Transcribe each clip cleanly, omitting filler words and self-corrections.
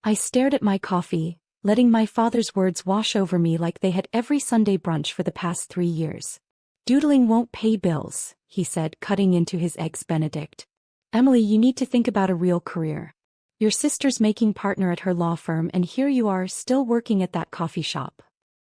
I stared at my coffee, letting my father's words wash over me like they had every Sunday brunch for the past 3 years. Doodling won't pay bills, he said, cutting into his eggs Benedict. Emily, you need to think about a real career. Your sister's making partner at her law firm and here you are still working at that coffee shop.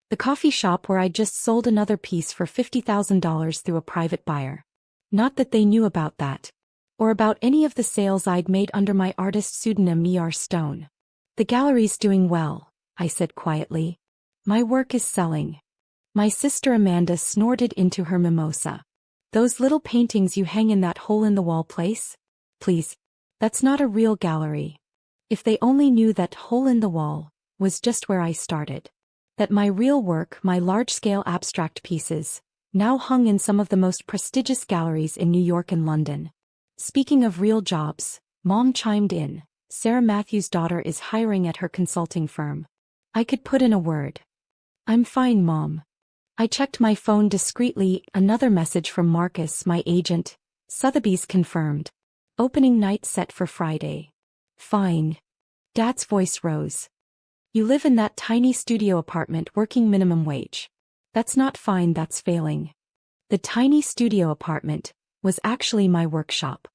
The coffee shop where I just sold another piece for $50,000 through a private buyer. Not that they knew about that. Or about any of the sales I'd made under my artist pseudonym E.R. Stone. The gallery's doing well, I said quietly. My work is selling. My sister Amanda snorted into her mimosa. Those little paintings you hang in that hole-in-the-wall place? Please. That's not a real gallery. If they only knew that hole-in-the-wall was just where I started. That my real work, my large-scale abstract pieces, now hung in some of the most prestigious galleries in New York and London. Speaking of real jobs, Mom chimed in. Sarah Matthews' daughter is hiring at her consulting firm. I could put in a word. I'm fine, Mom. I checked my phone discreetly, another message from Marcus, my agent. Sotheby's confirmed. Opening night set for Friday. Fine. Dad's voice rose. You live in that tiny studio apartment working minimum wage. That's not fine, that's failing. The tiny studio apartment was actually my workshop.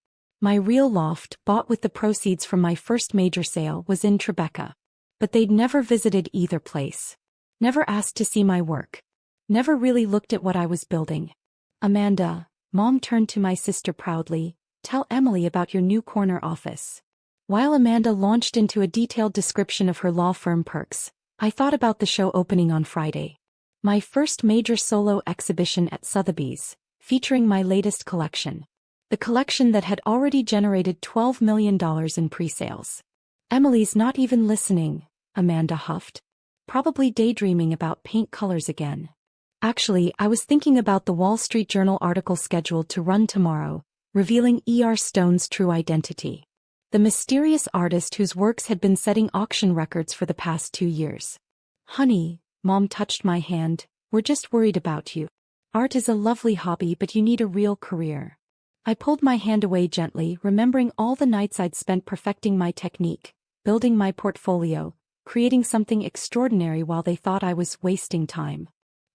My real loft, bought with the proceeds from my first major sale, was in Tribeca. But they'd never visited either place. Never asked to see my work. Never really looked at what I was building. Amanda, Mom turned to my sister proudly, tell Emily about your new corner office. While Amanda launched into a detailed description of her law firm perks, I thought about the show opening on Friday. My first major solo exhibition at Sotheby's, featuring my latest collection. The collection that had already generated $12 million in pre-sales. Emily's not even listening, Amanda huffed. Probably daydreaming about paint colors again. Actually, I was thinking about the Wall Street Journal article scheduled to run tomorrow, revealing E.R. Stone's true identity. The mysterious artist whose works had been setting auction records for the past 2 years. Honey, Mom touched my hand, we're just worried about you. Art is a lovely hobby, but you need a real career. I pulled my hand away gently, remembering all the nights I'd spent perfecting my technique, building my portfolio, creating something extraordinary while they thought I was wasting time.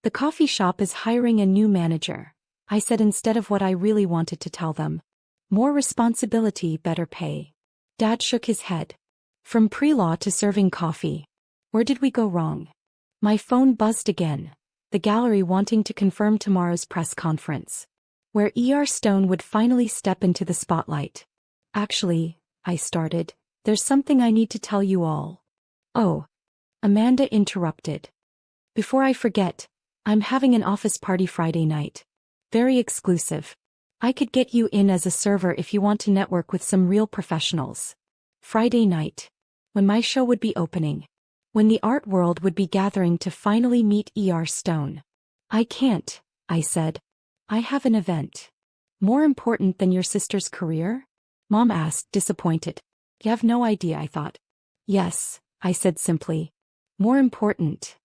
The coffee shop is hiring a new manager, I said instead of what I really wanted to tell them. More responsibility, better pay. Dad shook his head. From pre-law to serving coffee. Where did we go wrong? My phone buzzed again. The gallery wanting to confirm tomorrow's press conference. Where E.R. Stone would finally step into the spotlight. Actually, I started, there's something I need to tell you all. Oh. Amanda interrupted. Before I forget, I'm having an office party Friday night. Very exclusive. I could get you in as a server if you want to network with some real professionals. Friday night. When my show would be opening. When the art world would be gathering to finally meet E.R. Stone. I can't, I said. I have an event. More important than your sister's career? Mom asked, disappointed. You have no idea, I thought. Yes, I said simply. More important.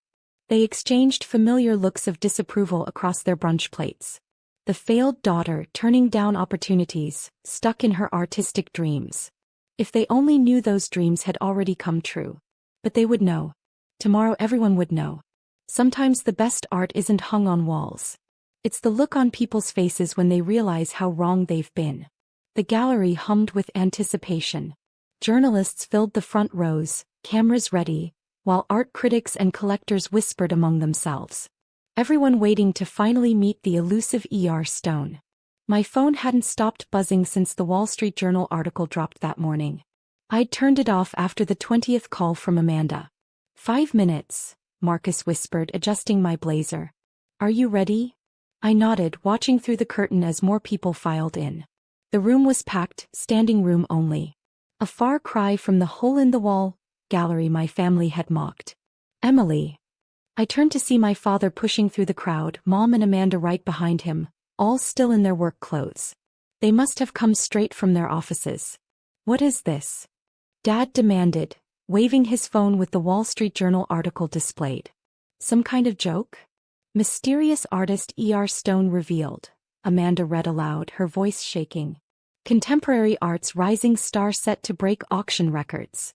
They exchanged familiar looks of disapproval across their brunch plates. The failed daughter turning down opportunities, stuck in her artistic dreams. If they only knew those dreams had already come true. But they would know. Tomorrow everyone would know. Sometimes the best art isn't hung on walls. It's the look on people's faces when they realize how wrong they've been. The gallery hummed with anticipation. Journalists filled the front rows, cameras ready, while art critics and collectors whispered among themselves. Everyone waiting to finally meet the elusive E.R. Stone. My phone hadn't stopped buzzing since the Wall Street Journal article dropped that morning. I'd turned it off after the 20th call from Amanda. 5 minutes, Marcus whispered, adjusting my blazer. Are you ready? I nodded, watching through the curtain as more people filed in. The room was packed, standing room only. A far cry from the hole-in-the-wall gallery my family had mocked. Emily. I turned to see my father pushing through the crowd, Mom and Amanda right behind him, all still in their work clothes. They must have come straight from their offices. What is this? Dad demanded, waving his phone with the Wall Street Journal article displayed. Some kind of joke? Mysterious artist E.R. Stone revealed, Amanda read aloud, her voice shaking. Contemporary art's rising star set to break auction records.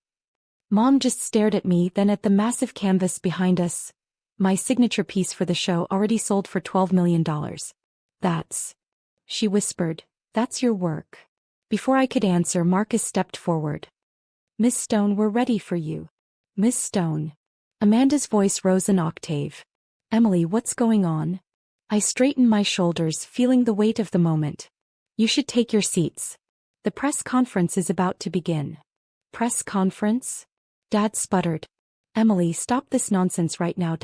Mom just stared at me, then at the massive canvas behind us. My signature piece for the show already sold for $12 million. That's... She whispered, "That's your work." Before I could answer, Marcus stepped forward. "Miss Stone, we're ready for you." "Miss Stone." Amanda's voice rose an octave. "Emily, what's going on?" I straightened my shoulders, feeling the weight of the moment. "You should take your seats. The press conference is about to begin." "Press conference?" Dad sputtered. "Emily, stop this nonsense right now.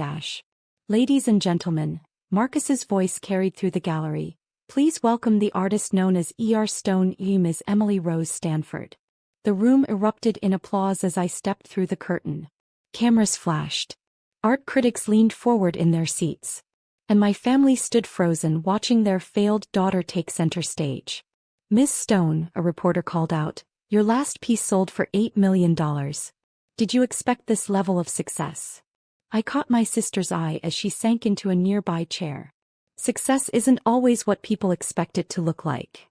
Ladies and gentlemen," Marcus's voice carried through the gallery, "please welcome the artist known as Stone, Ms. Emily Rose Stanford." The room erupted in applause as I stepped through the curtain. Cameras flashed. Art critics leaned forward in their seats. And my family stood frozen, watching their failed daughter take center stage. "Miss Stone," a reporter called out, "your last piece sold for $8 million. Did you expect this level of success?" I caught my sister's eye as she sank into a nearby chair. "Success isn't always what people expect it to look like."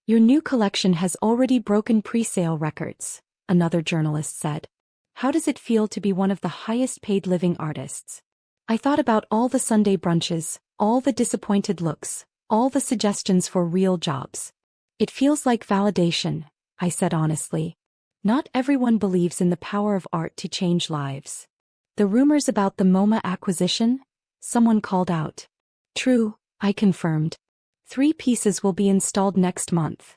"Your new collection has already broken pre-sale records," another journalist said. "How does it feel to be one of the highest-paid living artists?" I thought about all the Sunday brunches, all the disappointed looks, all the suggestions for real jobs. "It feels like validation," I said honestly. "Not everyone believes in the power of art to change lives." "The rumors about the MoMA acquisition?" someone called out. "True," I confirmed. 3 pieces will be installed next month.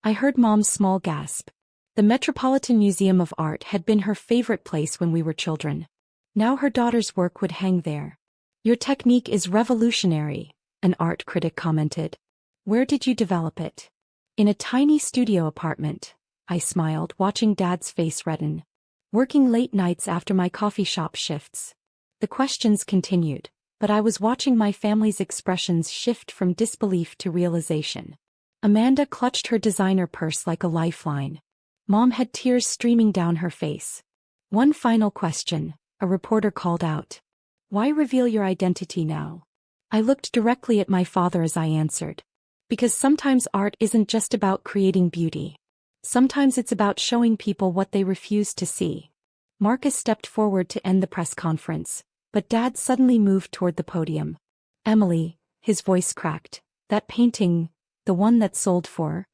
I heard Mom's small gasp. The Metropolitan Museum of Art had been her favorite place when we were children. Now her daughter's work would hang there. "Your technique is revolutionary," an art critic commented. "Where did you develop it?" "In a tiny studio apartment," I smiled, watching Dad's face redden. "Working late nights after my coffee shop shifts." The questions continued, but I was watching my family's expressions shift from disbelief to realization. Amanda clutched her designer purse like a lifeline. Mom had tears streaming down her face. "One final question," a reporter called out. "Why reveal your identity now?" I looked directly at my father as I answered. "Because sometimes art isn't just about creating beauty. Sometimes it's about showing people what they refuse to see." Marcus stepped forward to end the press conference, but Dad suddenly moved toward the podium. "Emily," his voice cracked, "that painting, the one that sold for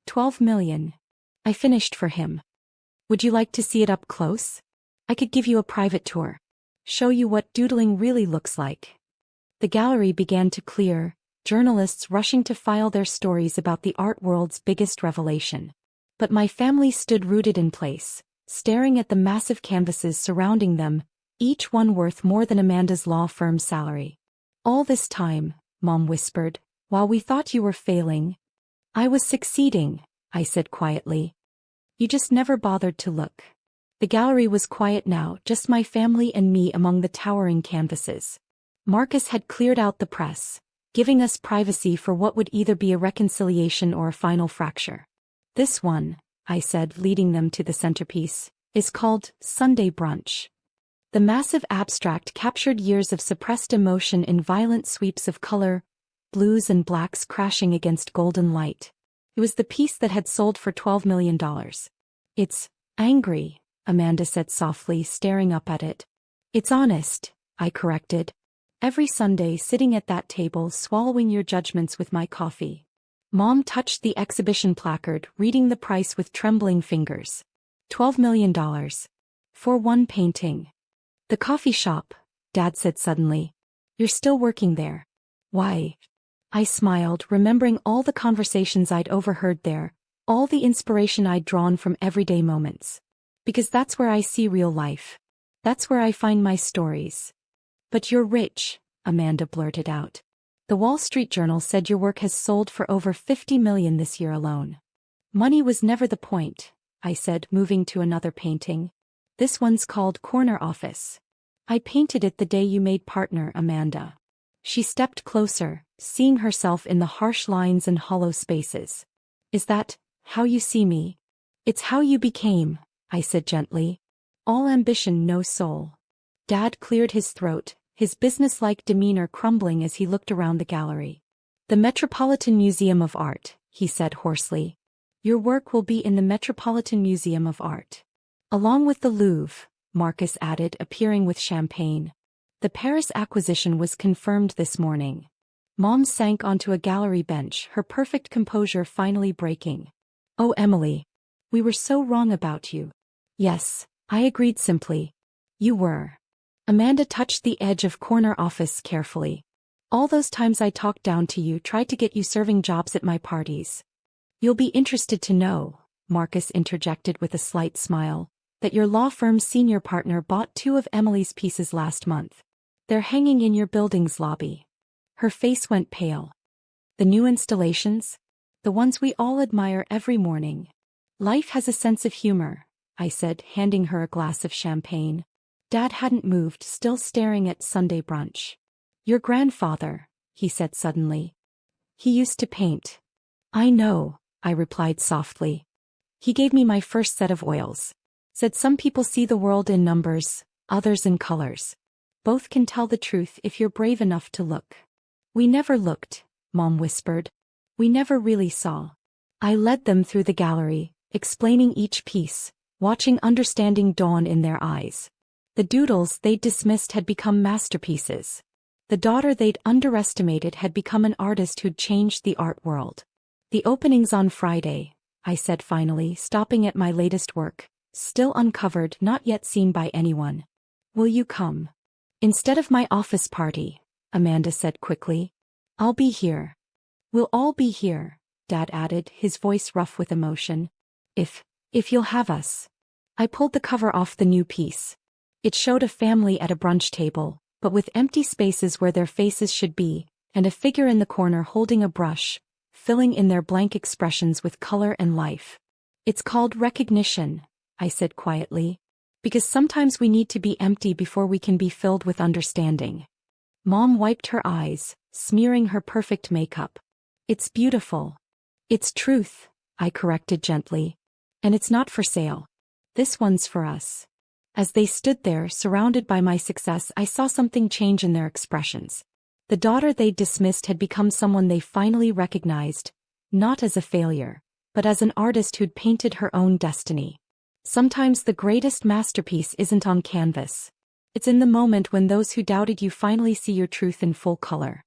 $12 million. I finished for him. Would you like to see it up close? I could give you a private tour. Show you what doodling really looks like." The gallery began to clear, journalists rushing to file their stories about the art world's biggest revelation. But my family stood rooted in place, staring at the massive canvases surrounding them, each one worth more than Amanda's law firm's salary. "All this time," Mom whispered, "while we thought you were failing, I was succeeding," I said quietly. "You just never bothered to look." The gallery was quiet now, just my family and me among the towering canvases. Marcus had cleared out the press, giving us privacy for what would either be a reconciliation or a final fracture. "This one," I said, leading them to the centerpiece, "is called Sunday Brunch." The massive abstract captured years of suppressed emotion in violent sweeps of color, blues and blacks crashing against golden light. It was the piece that had sold for $12 million. "It's angry," Amanda said softly, staring up at it. "It's honest," I corrected. "Every Sunday sitting at that table swallowing your judgments with my coffee." Mom touched the exhibition placard, reading the price with trembling fingers. $12 million. For one painting. "The coffee shop," Dad said suddenly. "You're still working there." "Why?" I smiled, remembering all the conversations I'd overheard there, all the inspiration I'd drawn from everyday moments. "Because that's where I see real life. That's where I find my stories." "But you're rich," Amanda blurted out. "The Wall Street Journal said your work has sold for over $50 million this year alone." "Money was never the point," I said, moving to another painting. "This one's called Corner Office. I painted it the day you made partner, Amanda." She stepped closer, seeing herself in the harsh lines and hollow spaces. "Is that how you see me?" "It's how you became," I said gently. "All ambition, no soul." Dad cleared his throat, his businesslike demeanor crumbling as he looked around the gallery. "The Metropolitan Museum of Art," he said hoarsely. "Your work will be in the Metropolitan Museum of Art. Along with the Louvre, Marcus added, appearing with champagne. The Paris acquisition was confirmed this morning. Mom sank onto a gallery bench, her perfect composure finally breaking. Oh, Emily. We were so wrong about you. Yes, I agreed simply. You were. Amanda touched the edge of corner office carefully. All those times I talked down to you, tried to get you serving jobs at my parties. You'll be interested to know, Marcus interjected with a slight smile, that your law firm's senior partner bought 2 of Emily's pieces last month. They're hanging in your building's lobby. Her face went pale. The new installations? The ones we all admire every morning. Life has a sense of humor, I said, handing her a glass of champagne. Dad hadn't moved, still staring at Sunday brunch. Your grandfather, he said suddenly. He used to paint. I know, I replied softly. He gave me my first set of oils. Said some people see the world in numbers, others in colors. Both can tell the truth if you're brave enough to look. We never looked, Mom whispered. We never really saw. I led them through the gallery, explaining each piece, watching understanding dawn in their eyes. The doodles they'd dismissed had become masterpieces. The daughter they'd underestimated had become an artist who'd changed the art world. The opening's on Friday, I said finally, stopping at my latest work, still uncovered, not yet seen by anyone. Will you come? Instead of my office party, Amanda said quickly. I'll be here. We'll all be here, Dad added, his voice rough with emotion. If you'll have us. I pulled the cover off the new piece. It showed a family at a brunch table, but with empty spaces where their faces should be, and a figure in the corner holding a brush, filling in their blank expressions with color and life. It's called recognition, I said quietly. Because sometimes we need to be empty before we can be filled with understanding. Mom wiped her eyes, smearing her perfect makeup. It's beautiful. It's truth, I corrected gently. And it's not for sale. This one's for us. As they stood there, surrounded by my success, I saw something change in their expressions. The daughter they'd dismissed had become someone they finally recognized, not as a failure, but as an artist who'd painted her own destiny. Sometimes the greatest masterpiece isn't on canvas. It's in the moment when those who doubted you finally see your truth in full color.